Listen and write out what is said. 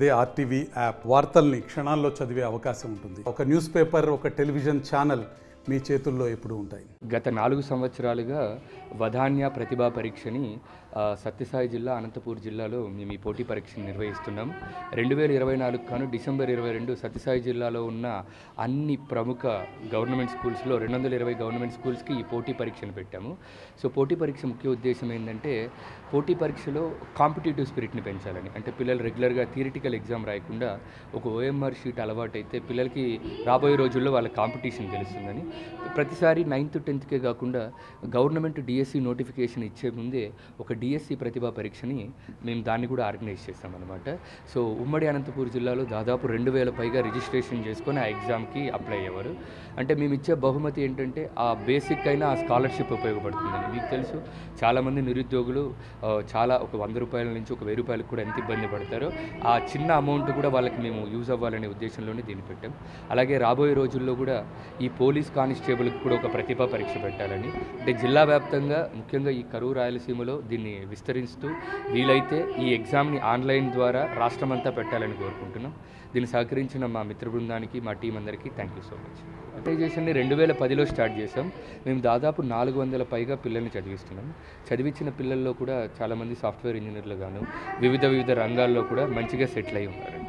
అదే RTV app వార్తల్ని క్షణాల్లో చదివే అవకాశం ఉంటుంది. ఒక న్యూస్ పేపర్, ఒక టెలివిజన్ ఛానల్ మీ చేతుల్లో ఎప్పుడూ ఉంటాయి. గత 4 సంవత్సరాలుగా వధాన్య ప్రతిభా పరీక్షని సత్యసాయి జిల్లా, అనంతపూర్ జిల్లాలో మేము ఈ పోటీ పరీక్షను నిర్వహిస్తున్నాం. 2024 కాను డిసెంబర్ 22 సత్యసాయి జిల్లాలో ఉన్న అన్ని ప్రముఖ గవర్నమెంట్ స్కూల్స్లో 220 గవర్నమెంట్ స్కూల్స్కి ఈ పోటీ పరీక్షను పెట్టాము. సో పోటీ పరీక్ష ముఖ్య ఉద్దేశం ఏంటంటే పోటీ పరీక్షలో కాంపిటేటివ్ స్పిరిట్ని పెంచాలని. అంటే పిల్లలు రెగ్యులర్గా థియరిటికల్ ఎగ్జామ్ రాయకుండా ఒక ఓఎంఆర్ షీట్ అలవాటైతే పిల్లలకి రాబోయే రోజుల్లో వాళ్ళ కాంపిటీషన్ తెలుస్తుందని ప్రతిసారి 9th 10th కాకుండా గవర్నమెంట్ డిఎస్సి నోటిఫికేషన్ ఇచ్చే ముందే ఒక డిఎస్సి ప్రతిభా పరీక్షని మేము దాన్ని కూడా ఆర్గనైజ్ చేస్తామన్నమాట. సో ఉమ్మడి అనంతపూర్ జిల్లాలో దాదాపు 2000 పైగా రిజిస్ట్రేషన్ చేసుకొని ఆ ఎగ్జామ్కి అప్లై అయ్యేవారు. అంటే మేము ఇచ్చే బహుమతి ఏంటంటే ఆ బేసిక్ అయినా ఆ స్కాలర్షిప్ ఉపయోగపడుతుందని. మీకు తెలుసు చాలామంది నిరుద్యోగులు చాలా ఒక 100 రూపాయల నుంచి ఒక 1000 రూపాయలకు కూడా ఎంత ఇబ్బంది పడతారో ఆ చిన్న అమౌంట్ కూడా వాళ్ళకి మేము యూజ్ అవ్వాలనే ఉద్దేశంలోనే దీన్ని పెట్టాం. అలాగే రాబోయే రోజుల్లో కూడా ఈ పోలీస్ కానిస్టేబుల్కి కూడా ఒక ప్రతిభా పరీక్ష పెట్టాలని. అంటే జిల్లా వ్యాప్తంగా ముఖ్యంగా ఈ కరూరు రాయలసీమలో దీన్ని విస్తరిస్తూ వీలైతే ఈ ఎగ్జామ్ని ఆన్లైన్ ద్వారా రాష్ట్రమంతా పెట్టాలని కోరుకుంటున్నాం. దీన్ని సహకరించిన మా మిత్ర బృందానికి, మా టీం అందరికీ థ్యాంక్ యూ సో మచ్. ఆర్గనైజేషన్ని 2010లో స్టార్ట్ చేసాం. మేము దాదాపు 400 పైగా పిల్లల్ని చదివిస్తున్నాం. చదివించిన పిల్లల్లో కూడా చాలామంది సాఫ్ట్వేర్ ఇంజనీర్లు గాను వివిధ రంగాల్లో కూడా మంచిగా సెటిల్ అయి ఉన్నారు.